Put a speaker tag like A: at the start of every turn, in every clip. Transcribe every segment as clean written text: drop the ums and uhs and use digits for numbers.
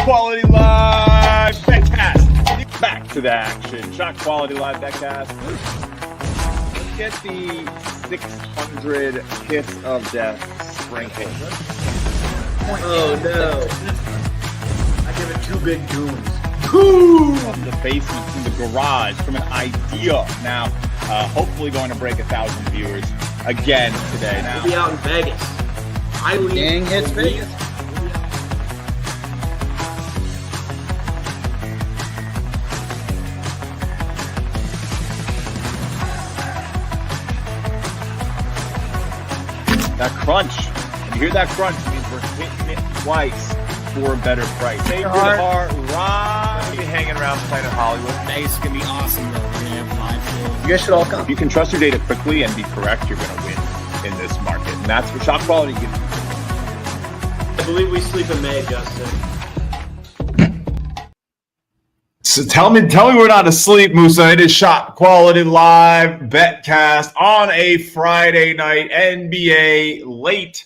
A: ShotQuality Live BetCast. Back to the action. ShotQuality Live BetCast. Let's get the 600 kiss of death sprinkled.
B: Oh no. I give it 2 big dooms.
A: From the basement, from the garage, from an idea. Now, hopefully going to break 1,000 viewers again today. Now,
B: we'll be out in Vegas.
C: Gang hits Vegas.
A: that crunch. You hear that crunch? It means we're hitting it twice for a better price. Save your heart, right?
D: We'll be hanging around Planet Hollywood.
C: It's gonna be awesome though. We're gonna have live shows.
B: You guys should all come.
A: If you can trust your data quickly and be correct, you're going to win in this market. And that's what ShotQuality gives you.
B: I believe we sleep in May, Justin.
E: So tell me we're not asleep, Musa. It is ShotQuality Live BetCast on a Friday night NBA late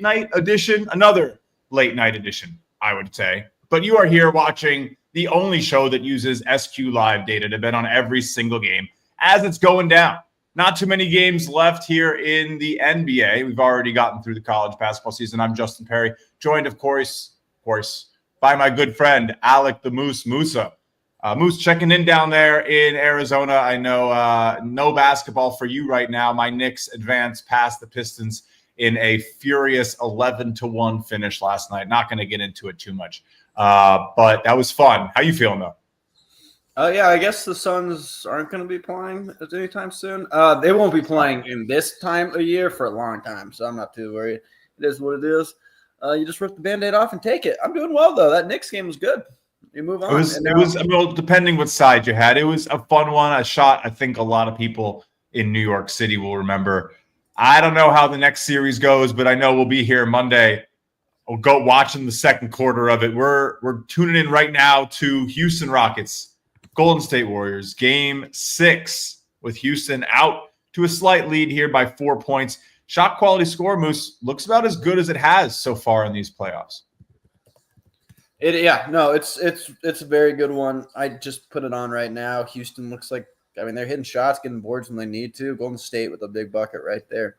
E: night edition. Another late night edition, I would say. But you are here watching the only show that uses SQLive data to bet on every single game as it's going down. Not too many games left here in the NBA. We've already gotten through the college basketball season. I'm Justin Perri, joined, of course, by my good friend, Alec the Musa. Moose checking in down there in Arizona. I know no basketball for you right now. My Knicks advanced past the Pistons in a furious 11-1 finish last night. Not going to get into it too much, but that was fun. How you feeling, though?
B: Yeah, I guess the Suns aren't going to be playing anytime soon. They won't be playing in this time of year for a long time, so I'm not too worried. It is what it is. You just rip the Band-Aid off and take it. I'm doing well, though. That Knicks game was good. You move on.
E: It was well, depending what side you had. It was a fun one. A shot I think a lot of people in New York City will remember. I don't know how the next series goes, but I know we'll be here Monday. We'll go watching the second quarter of it. We're tuning in right now to Houston Rockets, Golden State Warriors, Game 6 with Houston out to a slight lead here by 4 points. Shot quality score, Moose, looks about as good as it has so far in these playoffs.
B: It's a very good one. I just put it on right now. Houston looks like, they're hitting shots, getting boards when they need to. Golden State with a big bucket right there.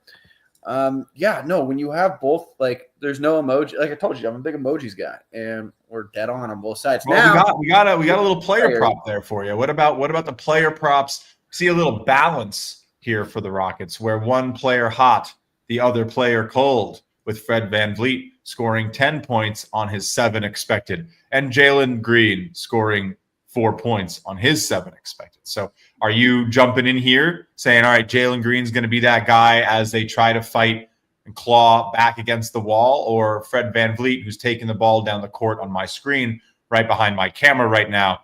B: When you have both, there's no emoji. Like I told you, I'm a big emojis guy, and we're dead on both sides.
E: Well,
B: now
E: we got a little player prop there for you. What about the player props? See a little balance here for the Rockets, where one player hot, the other player cold, with Fred VanVleet scoring 10 points on his 7 expected, and Jalen Green scoring 4 points on his 7 expected. So are you jumping in here saying, all right, Jalen Green's going to be that guy as they try to fight and claw back against the wall, or Fred VanVleet, who's taking the ball down the court on my screen right behind my camera right now,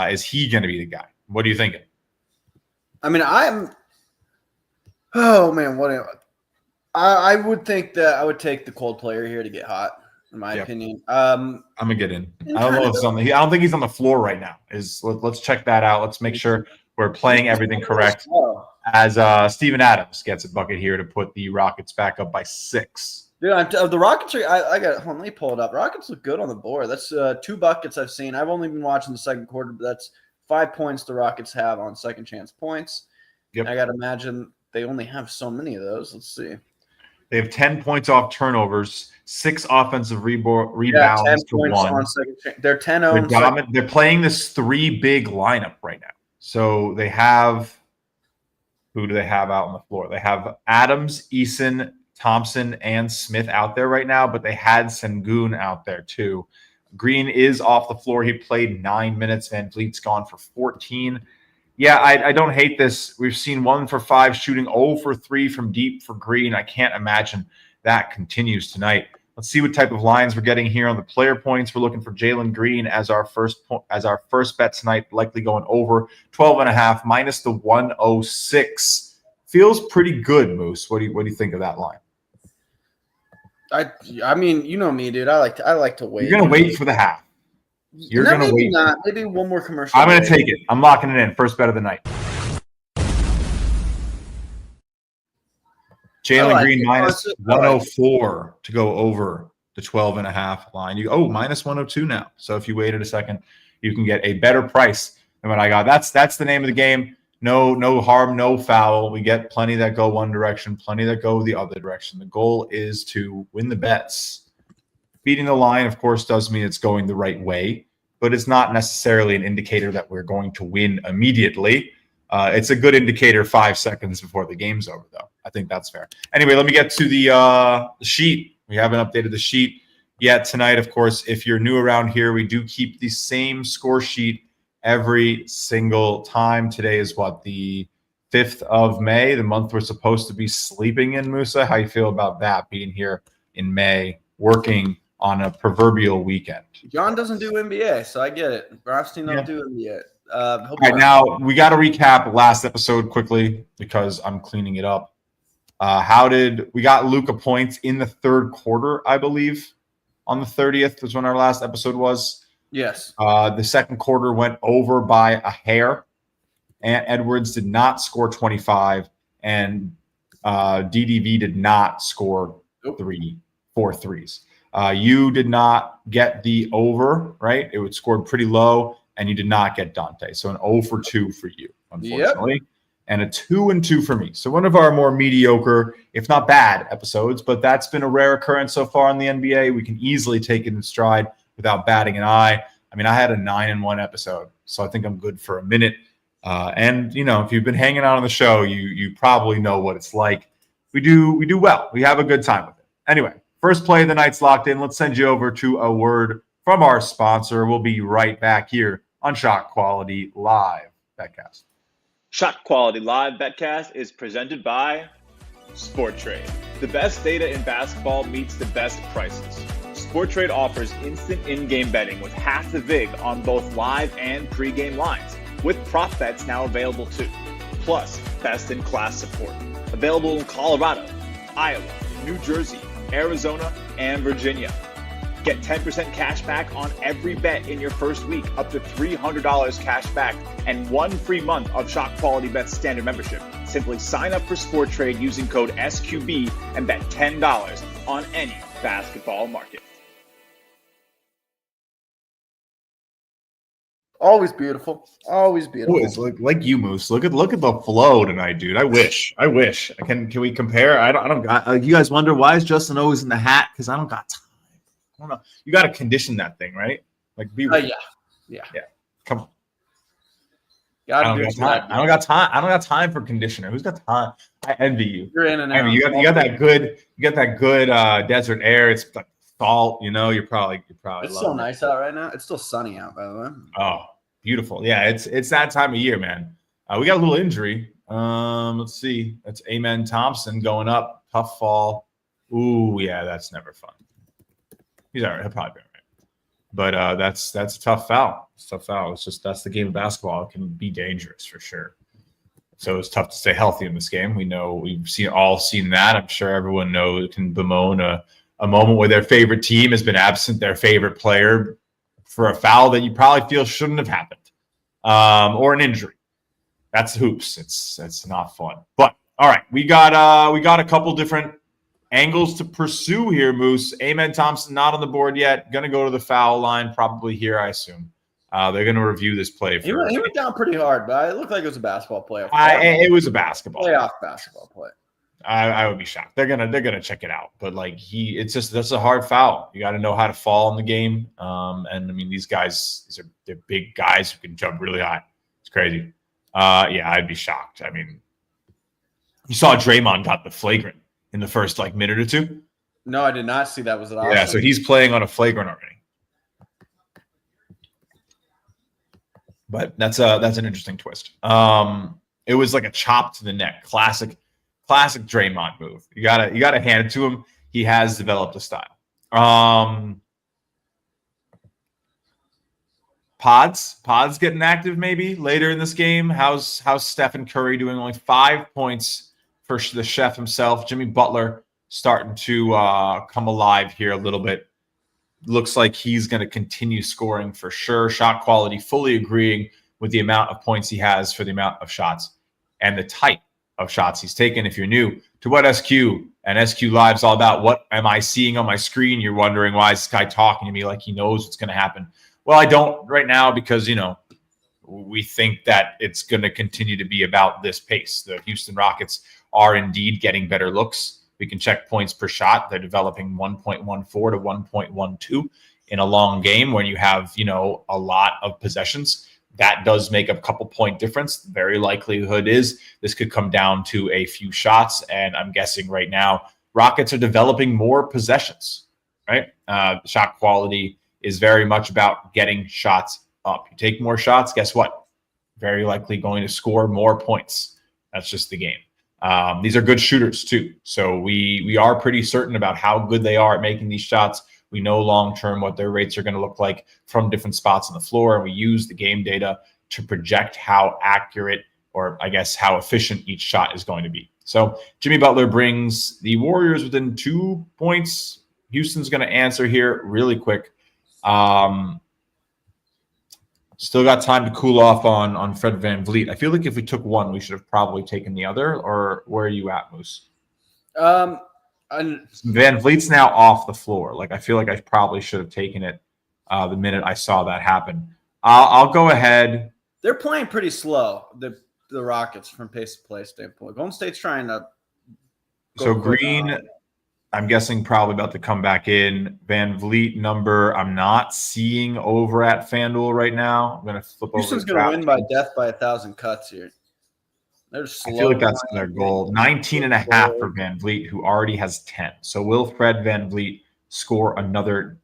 E: is he going to be the guy? What are you thinking?
B: I would think that I would take the cold player here to get hot, in my opinion.
E: I'm gonna get in. I don't know if I don't think he's on the floor right now. Let's check that out. Let's make sure we're playing everything correct. As Steven Adams gets a bucket here to put the Rockets back up by 6.
B: Dude, the Rockets are. Let me pull it up. Rockets look good on the board. That's 2 buckets I've seen. I've only been watching the second quarter, but that's 5 points the Rockets have on second chance points.
E: Yep.
B: I got to imagine they only have so many of those. Let's see.
E: They have 10 points off turnovers, 6 offensive rebounds
B: 10
E: to
B: points
E: 1.
B: on second chance. They're 10-0.
E: They're playing this 3 big lineup right now. So they have – who do they have out on the floor? They have Adams, Eason, Thompson, and Smith out there right now, but they had Sengun out there too. Green is off the floor. He played 9 minutes. VanVleet's gone for 14. Yeah, I don't hate this. We've seen 1 for 5 shooting, 0 for 3 from deep for Green. I can't imagine that continues tonight. Let's see what type of lines we're getting here on the player points. We're looking for Jalen Green as our first bet tonight, likely going over 12.5 minus the 106. Feels pretty good, Moose. What do you think of that line?
B: I mean, you know me, dude. I like to wait.
E: You're gonna wait for the half. You're going to wait.
B: Not. Maybe one more commercial.
E: I'm going to take it. I'm locking it in. First bet of the night. Jalen Green minus 104 to go over the 12.5 line. Minus 102 now. So if you waited a second, you can get a better price than what I got. That's the name of the game. No harm, no foul. We get plenty that go one direction, plenty that go the other direction. The goal is to win the bets. Beating the line, of course, does mean it's going the right way, but it's not necessarily an indicator that we're going to win immediately. It's a good indicator 5 seconds before the game's over, though. I think that's fair. Anyway, let me get to the sheet. We haven't updated the sheet yet tonight. Of course, if you're new around here, we do keep the same score sheet every single time. Today is the 5th of May, the month we're supposed to be sleeping in, Musa. How you feel about that, being here in May, working on a proverbial weekend?
B: John doesn't do NBA, so I get it. Rothstein don't do NBA.
E: All right, now we got to recap last episode quickly because I'm cleaning it up. We got Luka points in the third quarter, I believe, on the 30th was when our last episode was.
B: Yes.
E: The second quarter went over by a hair. Ant Edwards did not score 25, and DDV did not score 4 threes. You did not get the over, right? It was scored pretty low, and you did not get Dante. So an 0 for 2 for you, unfortunately, and a 2 and 2 for me. So one of our more mediocre, if not bad, episodes, but that's been a rare occurrence so far in the NBA. We can easily take it in stride without batting an eye. I mean, I had a 9-1 episode, so I think I'm good for a minute. And if you've been hanging out on the show, you probably know what it's like. We do well. We have a good time with it. Anyway, first play of the night's locked in. Let's send you over to a word from our sponsor. We'll be right back here on ShotQuality Live BetCast.
A: ShotQuality Live BetCast is presented by SportTrade. The best data in basketball meets the best prices. SportTrade offers instant in-game betting with half the vig on both live and pre-game lines, with prop bets now available too. Plus, best-in-class support. Available in Colorado, Iowa, New Jersey, Arizona, and Virginia. Get 10% cash back on every bet in your first week, up to $300 cash back, and 1 free month of ShotQualityBets standard membership. Simply sign up for SportTrade using code SQB and bet $10 on any basketball market.
B: Always beautiful. Always beautiful.
E: Always like you, Moose. Look at the flow tonight, dude. I wish. Can we compare? I don't got. You guys wonder why is Justin always in the hat? Because I don't got time. I don't know. You got to condition that thing, right? Like be.
B: Yeah.
E: Come on.
B: I
E: don't got time. I don't got time for conditioner. Who's got time? I envy you.
B: You're in and out.
E: You got that good. You got that good desert air. It's like salt. You're probably.
B: It's so nice out right now. It's still sunny out, by the way.
E: Oh, beautiful. Yeah, it's that time of year, man. We got a little injury. Let's see. That's Amen Thompson going up. Tough fall. Ooh, yeah, that's never fun. He's all right. He'll probably be all right. But that's a tough foul. It's a tough foul. It's just that's the game of basketball. It can be dangerous for sure. So it's tough to stay healthy in this game. We know we've all seen that. I'm sure everyone knows can bemoan a moment where their favorite team has been absent their favorite player for a foul that you probably feel shouldn't have happened, or an injury. That's hoops. It's not fun. But all right, we got a couple different angles to pursue here, Moose. Amen Thompson not on the board yet. Going to go to the foul line probably here, I assume. They're going to review this play.
B: He went down pretty hard, but it looked like it was a basketball play.
E: It was a basketball
B: playoff basketball play.
E: I would be shocked. They're gonna check it out, but that's a hard foul. You got to know how to fall in the game. And I mean they're big guys who can jump really high. It's crazy. Yeah, I'd be shocked. I mean, you saw Draymond got the flagrant in the first minute or two.
B: No, I did not see that. Was it awesome?
E: Yeah, so he's playing on a flagrant already. But that's an interesting twist. It was like a chop to the neck, classic Draymond move. You gotta hand it to him. He has developed a style. Pods getting active maybe later in this game. How's Stephen Curry doing? Only 5 points for the chef himself. Jimmy Butler starting to come alive here a little bit. Looks like he's going to continue scoring for sure. Shot quality fully agreeing with the amount of points he has for the amount of shots and the type of shots he's taken. If you're new to what And SQLive's all about what am I seeing on my screen? You're wondering why is this guy talking to me like he knows what's going to happen. Well, I don't right now because, we think that it's going to continue to be about this pace. The Houston Rockets are indeed getting better looks. We can check points per shot. They're developing 1.14 to 1.12 in a long game when you have, a lot of possessions. That does make a couple point difference. The very likelihood is this could come down to a few shots. And I'm guessing right now, Rockets are developing more possessions, right? Shot quality is very much about getting shots up. You take more shots, guess what? Very likely going to score more points. That's just the game. These are good shooters too. So we are pretty certain about how good they are at making these shots. We know long-term what their rates are going to look like from different spots on the floor. And we use the game data to project how accurate or I guess how efficient each shot is going to be. So Jimmy Butler brings the Warriors within 2 points. Houston's going to answer here really quick. Still got time to cool off on Fred VanVleet. I feel like if we took one, we should have probably taken the other. Or where are you at, Moose? VanVleet's now off the floor. Like I feel like I probably should have taken it the minute I saw that happen. I'll go ahead.
B: They're playing pretty slow. The Rockets from pace of play standpoint. Golden State's trying to.
E: So Green, I'm guessing probably about to come back in. VanVleet number I'm not seeing over at FanDuel right now. I'm going to flip over.
B: Houston's going to win by death by 1,000 cuts here. They're slow.
E: I feel like that's their goal. 19.5 for VanVleet, who already has 10. So will Fred VanVleet score another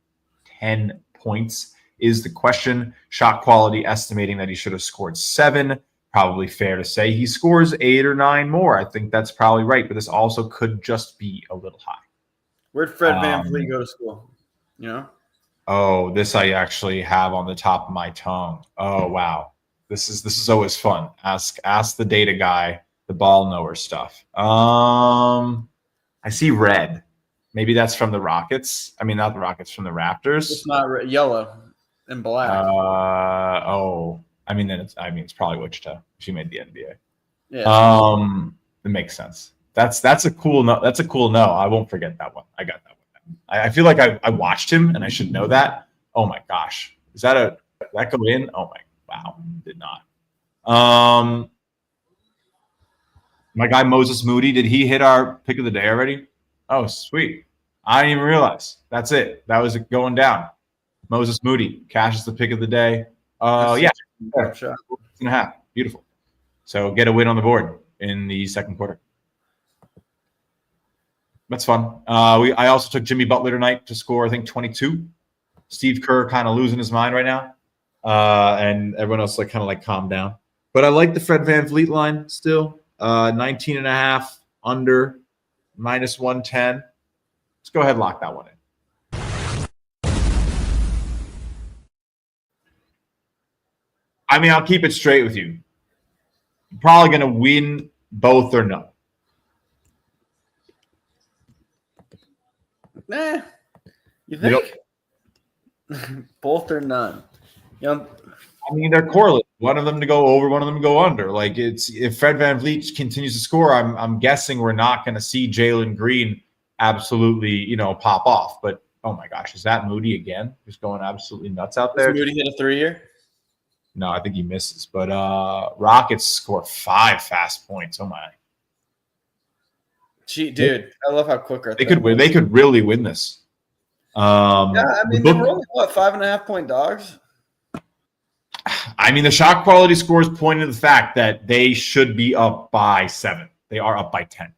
E: 10 points is the question. Shot quality estimating that he should have scored 7. Probably fair to say he scores 8 or 9 more. I think that's probably right, but this also could just be a little high.
B: Where'd Fred VanVleet go to school?
E: Oh, this I actually have on the top of my tongue. Oh, wow. This is always fun. Ask the data guy, the ball knower stuff. I see red. Maybe that's from the Rockets. I mean, not the Rockets, from the Raptors.
B: It's not red, yellow and black.
E: I mean, it's probably Wichita. She made the NBA.
B: Yeah.
E: It makes sense. That's a cool no. That's a cool no. I won't forget that one. I got that one. I feel like I watched him and I should know that. Oh my gosh, did that go in? Oh my wow, did not. My guy Moses Moody, did he hit our pick of the day already? Oh sweet, I didn't even realize. That's it. That was it going down. Moses Moody cashes the pick of the day. Yeah, 6.5. Beautiful. So get a win on the board in the second quarter. That's fun. I also took Jimmy Butler tonight to score, I think, 22. Steve Kerr kind of losing his mind right now. And everyone else kind of calmed down. But I like the Fred VanVleet line still. 19.5 under, -110. Let's go ahead and lock that one in. I mean, I'll keep it straight with you. You're probably going to win both or no.
B: Nah. You think? Both or none.
E: I mean, they're correlated. One of them to go over, one of them to go under. If Fred VanVleet continues to score, I'm guessing we're not going to see Jalen Green absolutely, pop off. But oh my gosh, is that Moody again? Just going absolutely nuts out there.
B: Does Moody hit a 3-year?
E: No, I think he misses. But Rockets score 5 fast points. Oh my.
B: Gee, dude, I love how quick
E: they could win. They could really win this.
B: Yeah, I mean, they're only 5.5 point dogs.
E: I mean, the shot quality scores point to the fact that they should be up by 7. They are up by 10.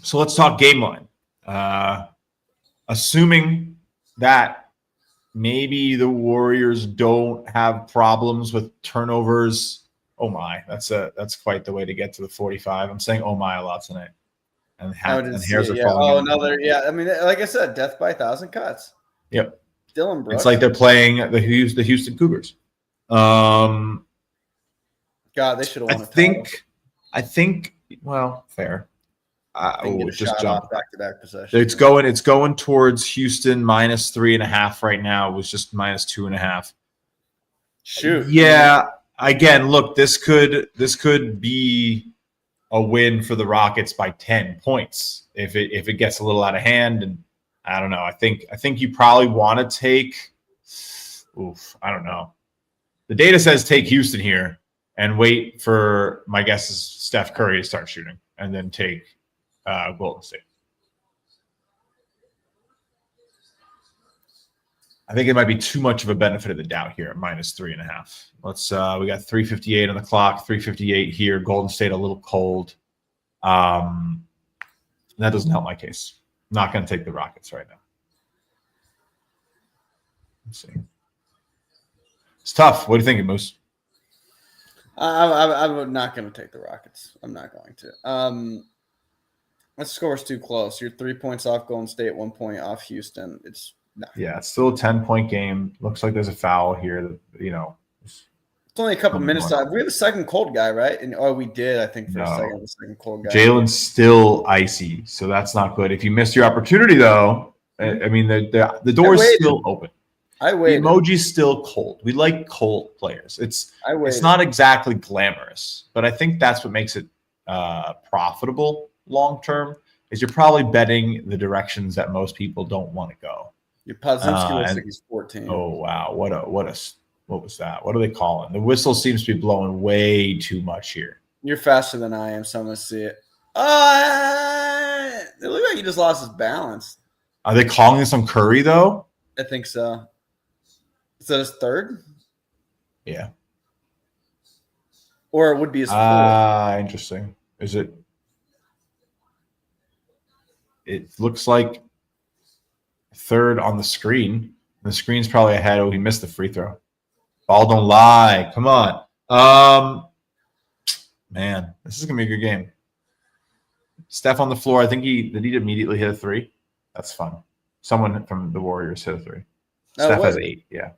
E: So let's talk game line. Assuming that maybe the Warriors don't have problems with turnovers. Oh my, that's quite the way to get to the 45. I'm saying oh my a lot tonight. And hairs are falling.
B: Oh, another, yeah. I mean, like I said, death by 1,000 cuts.
E: Yep.
B: Dylan Brooks.
E: It's like they're playing the Houston Cougars.
B: God, they should have won.
E: I think. Well, fair.
B: Just jump back-to-back possession.
E: It's going towards Houston -3.5 right now. It was just -2.5.
B: Shoot.
E: Yeah. Again, look, this could be a win for the Rockets by 10 points if it gets a little out of hand. And I don't know. I think you probably want to take. I don't know. The data says take Houston here and wait for, my guess is, Steph Curry to start shooting, and then take Golden State. I think it might be too much of a benefit of the doubt here at -3.5. Let's we got 3:58 on the clock, 3:58 here. Golden State a little cold. That doesn't help my case. I'm not going to take the Rockets right now. Let's see. It's tough. What are you thinking, Moose?
B: I'm not going to take the Rockets. I'm not going to. That score's too close. You're 3 points off Golden State, 1 point off Houston. It's still a 10-point game. Looks like there's a foul here. That, it's only a couple minutes left. We have a second cold guy, right? And we did, I think, for a second, the second cold guy.
E: Jalen's still icy, so that's not good. If you missed your opportunity, though, I mean, the door is still open.
B: I waited.
E: The emoji's still cold. We like cold players. It's not exactly glamorous, but I think that's what makes it profitable long term. Is you're probably betting the directions that most people don't want to go.
B: Your Podziemski looks like he's 14.
E: Oh wow! What was that? What are they calling? The whistle seems to be blowing way too much here.
B: You're faster than I am, so I'm gonna see it. It looked like he just lost his balance.
E: Are they calling this on Curry though?
B: I think so. Is that his third?
E: Yeah.
B: Or it would be his fourth.
E: Interesting. Is it? It looks like third on the screen. The screen's probably ahead. Oh, he missed the free throw. Ball don't lie. Come on. Man, this is going to be a good game. Steph on the floor. I think did he immediately hit a three? That's fun. Someone from the Warriors hit a three. Steph has 8. Yeah.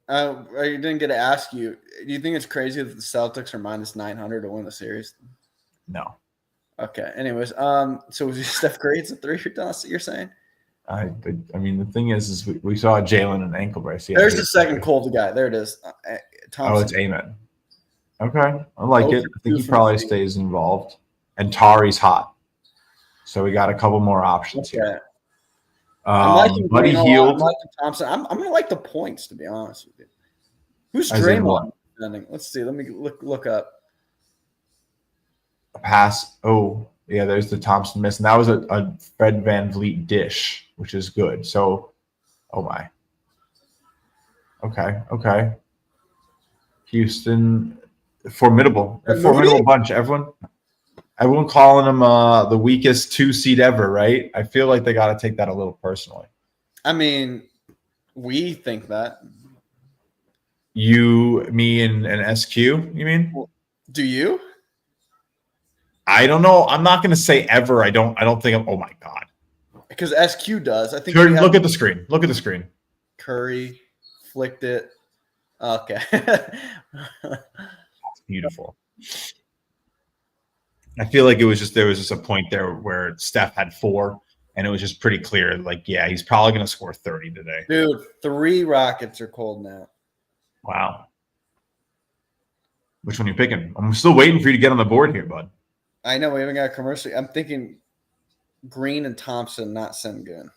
B: I didn't get to ask you. Do you think it's crazy that the Celtics are -900 to win the series?
E: No.
B: Okay. Anyways, so was Steph Curry hits a three? You're saying?
E: I mean, the thing is we saw Jalen an ankle brace.
B: There's the second cold guy. There it is. Thompson.
E: It's Amen. Okay, I like it. I think he probably stays involved. And Tari's hot, so we got a couple more options here.
B: I'm liking
E: Buddy Hield.
B: I'm liking Thompson. I'm gonna like the points, to be honest with you. Who's Draymond defending? Let's see. Let me look up.
E: A pass. Oh, yeah. There's the Thompson miss, and that was a Fred VanVleet dish, which is good. So, oh my. Okay. Houston, formidable bunch. Everyone calling them the weakest 2 seed ever, right? I feel like they got to take that a little personally.
B: I mean, we think that.
E: You, me, and SQ. You mean?
B: Do you?
E: I don't know. I'm not going to say ever. I don't think I'm. Oh my god.
B: Because SQ does. I think.
E: Look at the screen. Look at the screen.
B: Curry flicked it. Okay.
E: That's beautiful. I feel like there was just a point there where Steph had 4, and it was just pretty clear. Like, yeah, he's probably going to score 30 today.
B: Dude, 3 Rockets are cold now.
E: Wow. Which one are you picking? I'm still waiting for you to get on the board here, bud.
B: I know we haven't got a commercial. I'm thinking Green and Thompson, not Sengun.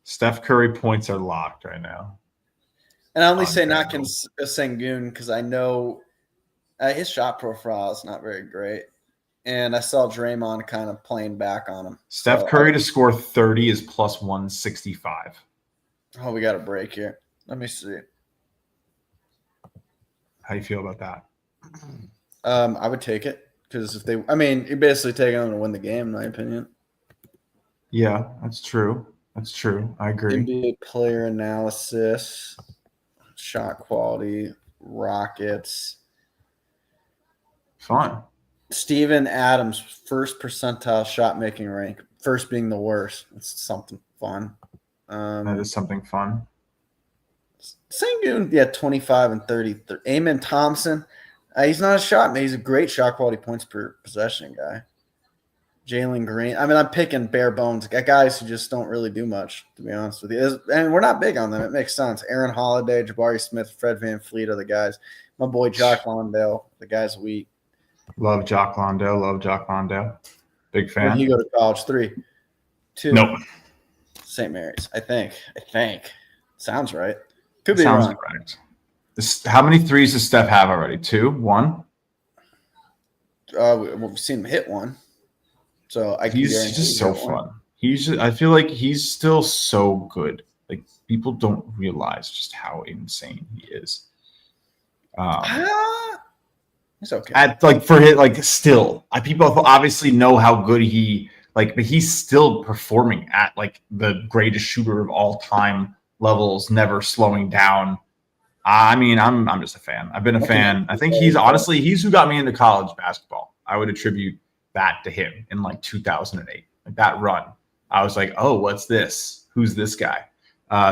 E: Steph Curry points are locked right now.
B: And I only say not Sengun because I know his shot profile is not very great. And I saw Draymond kind of playing back on him.
E: Steph Curry to score 30 is plus 165.
B: Oh, we got a break here. Let me see.
E: How do you feel about that?
B: I would take it because you're basically taking them to win the game, in my opinion.
E: Yeah, that's true. I agree.
B: NBA player analysis, shot quality, Rockets.
E: Fun.
B: Steven Adams, first percentile shot making rank, first being the worst. It's something fun.
E: That is something fun.
B: Sengun, 25 and 30. Amen Thompson, he's not a shot man. He's a great shot quality points per possession guy. Jalen Green. I mean, I'm picking bare bones guys who just don't really do much, to be honest with you. And we're not big on them. It makes sense. Aaron Holiday, Jabari Smith, Fred VanVleet are the guys. My boy Jock Londale, the guys we
E: Love Jock Londo. Love Jock Londo. Big
B: Where did he
E: fan.
B: go to college? 3, 2.
E: Nope.
B: St. Mary's. I think. Sounds right. Could be
E: Sounds
B: wrong.
E: correct. How many threes does Steph have already? 2? 1?
B: We've seen him hit one. So I can
E: He's
B: guarantee
E: just
B: he
E: so
B: hit one.
E: fun. I feel like he's still so good. Like people don't realize just how insane he is.
B: It's okay.
E: People obviously know how good but he's still performing at like the greatest shooter of all time levels, never slowing down. I mean, I'm just a fan. I've been a fan. I think he's who got me into college basketball. I would attribute that to him in like 2008, like that run. I was like, oh, what's this? Who's this guy?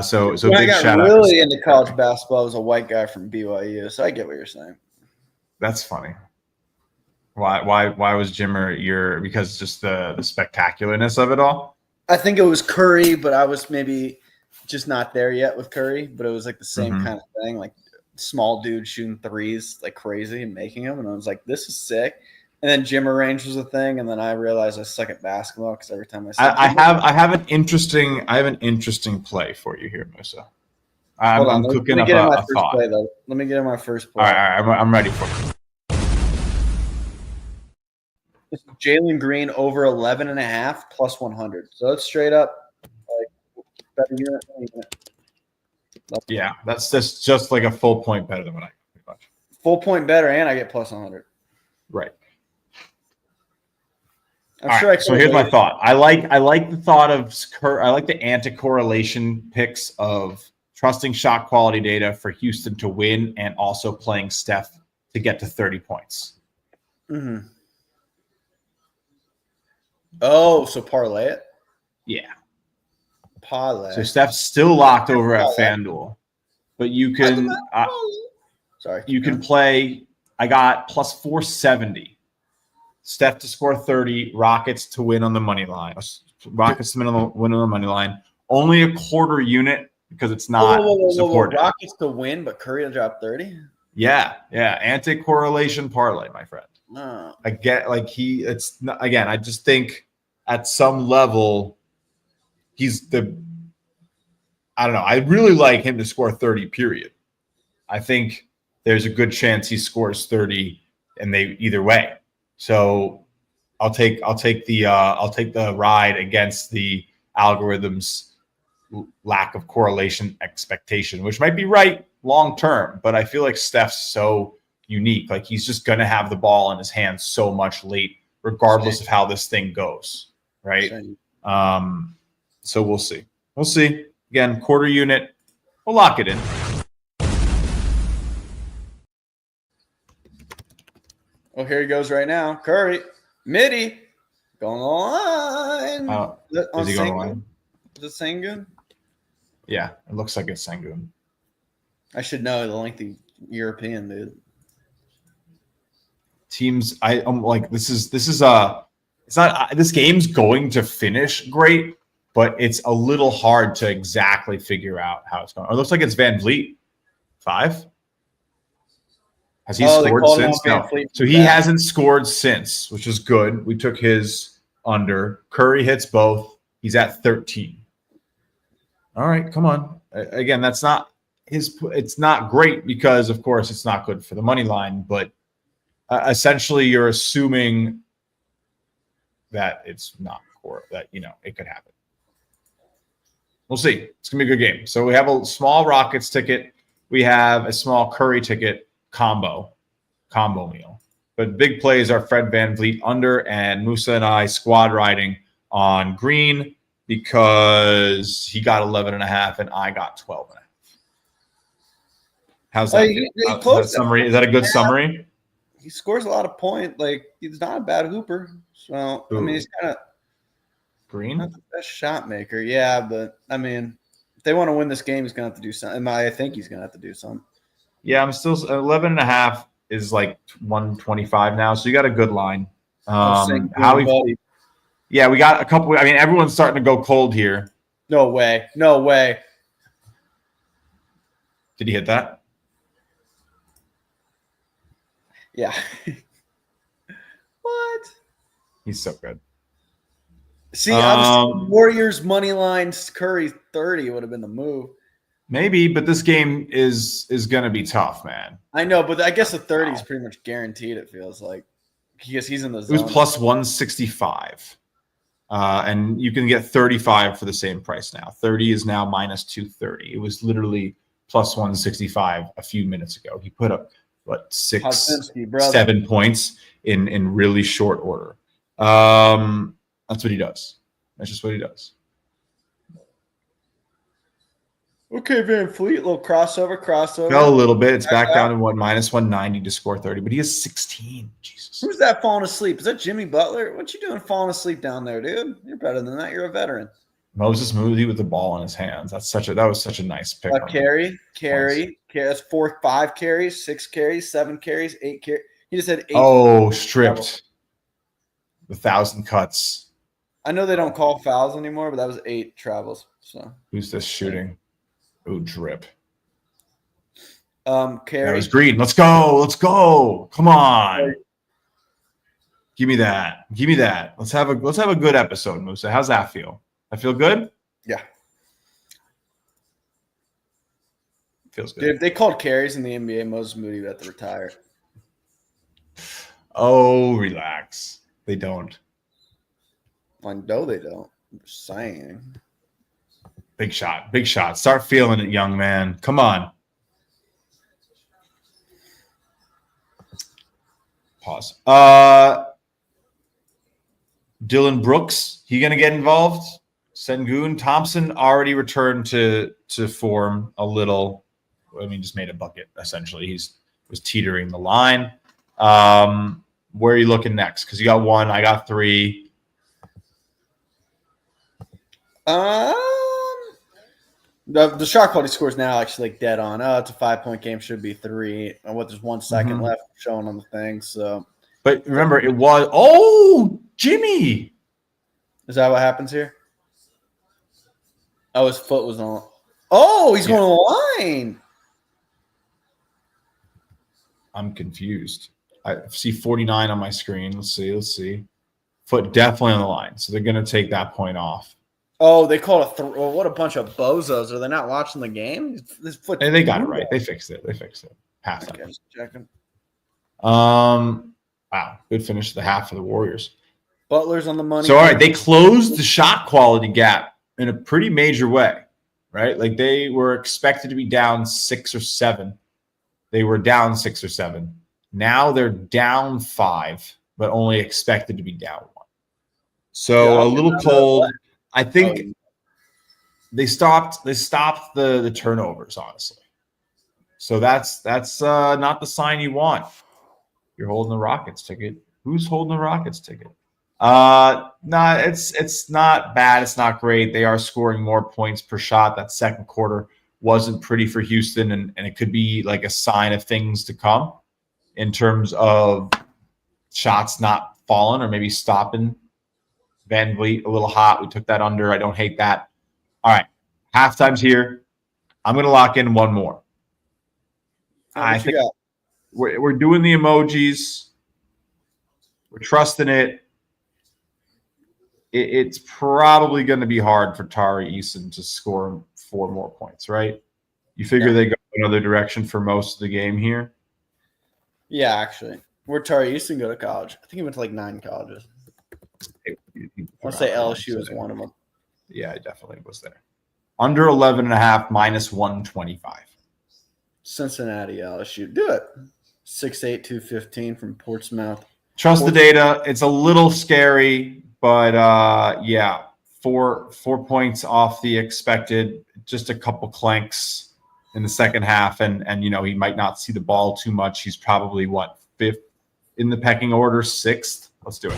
E: So
B: when
E: big
B: I got
E: shout
B: really
E: out.
B: into college basketball, I was a white guy from BYU, so I get what you're saying.
E: That's funny. Why was Jimmer because just the spectacularness of it all?
B: I think it was Curry, but I was maybe just not there yet with Curry, but it was like the same kind of thing, like small dude shooting threes like crazy and making them, and I was like, this is sick. And then Jimmer range was a thing, and then I realized I suck at basketball because every time I
E: have an interesting play for you here, Musa. I'm cooking up a thought.
B: play, though. Let me get in my first play.
E: All right, I'm ready for it.
B: Jalen Green over 11.5 plus 100. So it's straight up like better unit.
E: Yeah, that's just like a full point better than what I got, pretty much.
B: Full point better, and I get plus 100.
E: Right.
B: So
E: here's my thought. I like the thought of I like the anti-correlation picks of trusting shot quality data for Houston to win and also playing Steph to get to 30 points.
B: Mm-hmm. Oh, so parlay it?
E: Yeah.
B: Parlay.
E: So Steph's still locked over at FanDuel, but you can you can play. I got plus 470. Steph to score 30, Rockets to win on the money line. Rockets to win on the money line. Only a quarter unit because it's not supported.
B: Rockets to win, but Curry to drop 30?
E: Yeah. Anti-correlation parlay, my friend.
B: Oh.
E: I get I just think at some level I don't know. I really like him to score 30, period. I think there's a good chance he scores 30 and they either way. So I'll take the ride against the algorithm's lack of correlation expectation, which might be right long term, but I feel like Steph's so unique. Like he's just gonna have the ball in his hands so much late, regardless of how this thing goes. Right. So we'll see. We'll see. Again, quarter unit. We'll lock it in.
B: Oh, here he goes right now. Curry, midi, going on the line.
E: Is he going line?
B: Is it Sengun?
E: Yeah, it looks like it's Sengun.
B: I should know the lengthy European dude.
E: Teams, I'm like, this is it's not this game's going to finish great, but it's a little hard to exactly figure out how it's going. It looks like it's Van Vliet. 5. Has he scored since? No. So he hasn't scored since, which is good. We took his under. Curry hits both. He's at 13. All right, come on. Again, that's not it's not great because, of course, it's not good for the money line, but essentially you're assuming that it's not core, that, it could happen. We'll see. It's going to be a good game. So we have a small Rockets ticket. We have a small Curry ticket combo meal. But big plays are Fred VanVleet under, and Musa and I squad riding on Green because he got 11.5 and I got 12.5. How's that? Is that a good summary?
B: He scores a lot of points. Like, he's not a bad hooper. So, I mean, he's kind of
E: Green,
B: not the best shot maker. Yeah, but, I mean, if they want to win this game, he's going to have to do something. I think he's going to have to do something.
E: Yeah, I'm still 11.5 is like 125 now. So you got a good line. We got a couple. I mean, everyone's starting to go cold here.
B: No way.
E: Did he hit that?
B: Yeah. What?
E: He's so good.
B: See, I was Warriors money line Curry 30 would have been the move.
E: Maybe, but this game is going to be tough, man.
B: I know, but I guess the 30 is pretty much guaranteed, it feels like. Because he's in the zone.
E: It was plus 165. And you can get 35 for the same price now. 30 is now minus 230. It was literally plus 165 a few minutes ago. He put up, what, 7 points in really short order. That's what he does. That's just what he does.
B: Okay, Van Fleet, a little crossover.
E: Fell a little bit. It's back down to what, minus 190 to score 30, but he has 16. Jesus.
B: Who's that falling asleep? Is that Jimmy Butler? What you doing falling asleep down there, dude? You're better than that. You're a veteran.
E: Moses Moody with the ball in his hands. That was such a nice pick.
B: Carry. That's 5 carries, 6 carries, 7 carries, 8 carries. He just had 8.
E: Oh, stripped. 1,000 cuts.
B: I know they don't call fouls anymore, but that was 8 travels. So
E: who's this shooting? Oh, drip.
B: Carry.
E: That was Green. Let's go. Come on. Give me that. Let's have a good episode, Musa. How's that feel? I feel good?
B: Yeah.
E: Feels good.
B: Dude, if they called carries in the NBA, Moses Moody would have to retire.
E: Oh, relax. They don't.
B: I know they don't. I'm just saying.
E: Big shot. Start feeling it, young man. Come on. Pause. Dylan Brooks, he gonna get involved? Sengun Thompson already returned to form a little. I mean, just made a bucket essentially. Was teetering the line. Where are you looking next? Because you got 1, I got 3.
B: The shot quality score is now actually like dead on. It's a 5-point game, should be 3. And there's 1 second left showing on the thing. So,
E: but remember, it was Jimmy.
B: Is that what happens here? Oh, his foot was on. Oh, he's going to the line.
E: I'm confused. I see 49 on my screen. Let's see. Foot definitely on the line, so they're going to take that point off.
B: Oh, they called what a bunch of bozos. Are they not watching the game? This foot.
E: They got it right. They fixed it. Pass
B: okay, just checking.
E: Wow, good finish to the half for the Warriors.
B: Butler's on the money.
E: So all right, they closed the shot quality gap in a pretty major way, right? Like they were expected to be down 6 or 7. They were down 6 or 7. Now they're down 5, but only expected to be down 1. So a little cold. I think they stopped the turnovers, honestly. So that's not the sign you want. You're holding the Rockets ticket. Who's holding the Rockets ticket? It's not bad. It's not great. They are scoring more points per shot. That second quarter wasn't pretty for Houston, and it could be like a sign of things to come in terms of shots not falling or maybe stopping. Van Vliet a little hot. We took that under. I don't hate that. All right. Halftime's here. I'm going to lock in 1 more. I think we're doing the emojis. We're trusting it. It's probably going to be hard for Tari Eason to score 4 more points, right? You figure they go another direction for most of the game here?
B: Yeah, actually. Where'd Tari Eason go to college? I think he went to like 9 colleges. I'll say LSU is one of them.
E: Yeah, it definitely was there. Under 11.5, minus 125.
B: Cincinnati, LSU. Do it. 6'8", 215 from Portsmouth.
E: Trust the data. It's a little scary, but 4 points off the expected. Just a couple clanks in the second half, and he might not see the ball too much. He's probably 5th in the pecking order, 6th. Let's do it.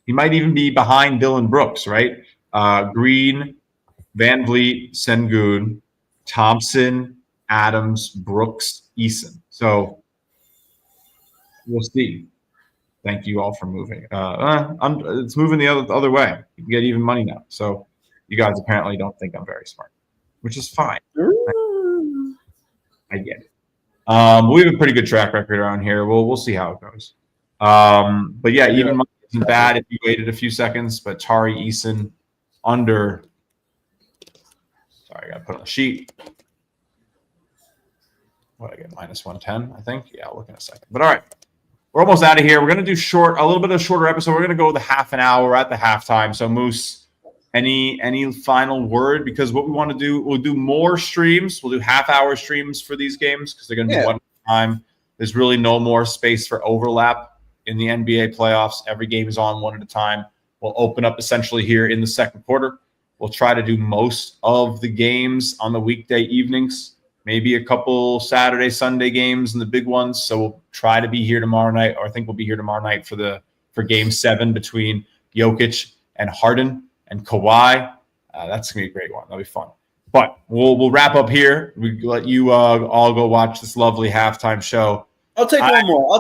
E: He might even be behind Dylan Brooks, right? Green, Van Vliet, Sengun, Thompson, Adams, Brooks, Eason. So we'll see. Thank you all for moving. It's moving the other way. You can get even money now. So you guys apparently don't think I'm very smart, which is fine. I get it. We have a pretty good track record around here. We'll see how it goes. But yeah, even money isn't bad if you waited a few seconds. But Tari Eason under. Sorry, I got to put on the sheet. What I get, -110, I think. Yeah, I'll look in a second. But all right, we're almost out of here. We're gonna do a little bit of a shorter episode. We're gonna go with a half an hour. We're at the halftime. So Moose, any final word? Because what we want to do, we'll do more streams. We'll do half-hour streams for these games because they're gonna be one time. There's really no more space for overlap in the NBA playoffs. Every game is on one at a time. We'll open up essentially here in the second quarter. We'll try to do most of the games on the weekday evenings. Maybe a couple Saturday, Sunday games and the big ones. So we'll try to be here tomorrow night, or I think we'll be here tomorrow night for Game 7 between Jokic and Harden and Kawhi. That's gonna be a great one. That'll be fun. But we'll wrap up here. We let you all go watch this lovely halftime show.
B: I'll take one more.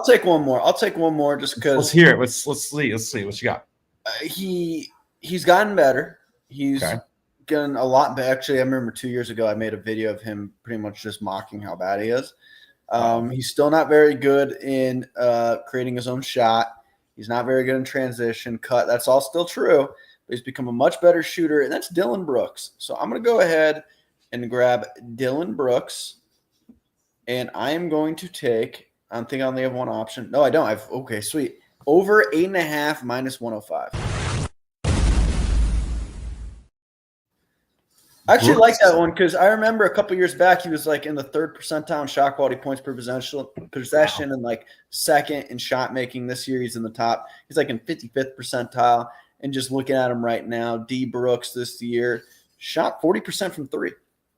B: I'll take one more just because.
E: Let's hear it. Let's see what you got.
B: He's gotten better. He's gotten a lot better. Actually, I remember 2 years ago I made a video of him pretty much just mocking how bad he is. He's still not very good in creating his own shot. He's not very good in transition, cut. That's all still true. But he's become a much better shooter, and that's Dylan Brooks. So I'm going to go ahead and grab Dylan Brooks, and I am going to take – I think I only have one option. No, I don't. Okay, sweet. Over 8.5 -105. I actually like that one because I remember a couple years back he was like in the 3rd percentile in shot quality points per possession and like 2nd in shot making. This year he's in the top. He's like in 55th percentile. And just looking at him right now, D Brooks this year shot 40% from 3.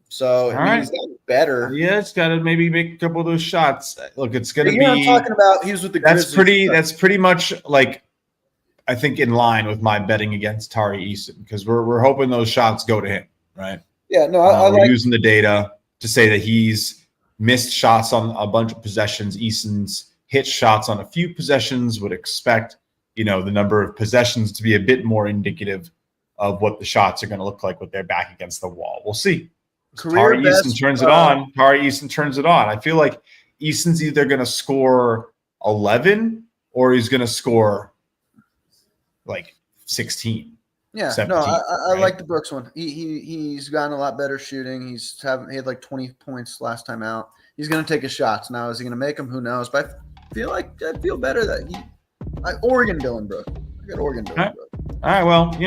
B: So he's gotten better.
E: Yeah, it's got to maybe make a couple of those shots. Look, it's going to be.
B: I'm talking about. He was with the Grizzlies.
E: That's pretty much like I think in line with my betting against Tari Eason because we're hoping those shots go to him. Right.
B: Yeah, no,
E: we're using the data to say that he's missed shots on a bunch of possessions. Eason's hit shots on a few possessions. Would expect, the number of possessions to be a bit more indicative of what the shots are going to look like with their back against the wall. We'll see. Tari Eason turns it on. Tari Eason turns it on. I feel like Eason's either going to score 11 or he's going to score like 16.
B: Yeah,
E: 17,
B: I like the Brooks one. He's gotten a lot better shooting. He had like 20 points last time out. He's going to take his shots. Now, is he going to make them? Who knows? But I feel better that Oregon Dylan Brooks. I got Oregon Dylan Brooks.
E: All right. Well, I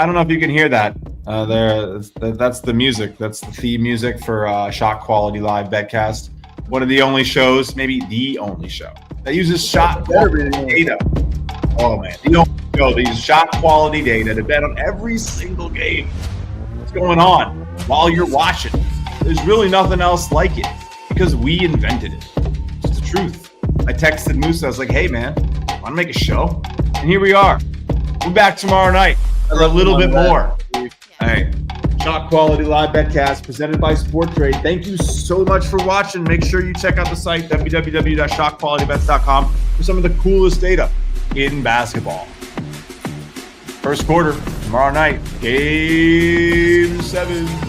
E: don't know if you can hear that. That's the music. That's the theme music for ShotQuality Live BetCast. One of the only shows, maybe the only show that uses shot data. Oh man, the only show that uses shot quality data to bet on every single game. What's going on while you're watching? There's really nothing else like it because we invented it. It's the truth. I texted Musa. I was like, "Hey man, want to make a show?" And here we are. We're back tomorrow night for a little bit more. Hey, ShotQuality Live BetCast presented by Sport Trade. Thank you so much for watching. Make sure you check out the site, www.shotqualitybets.com, for some of the coolest data in basketball. First quarter, tomorrow night, Game 7.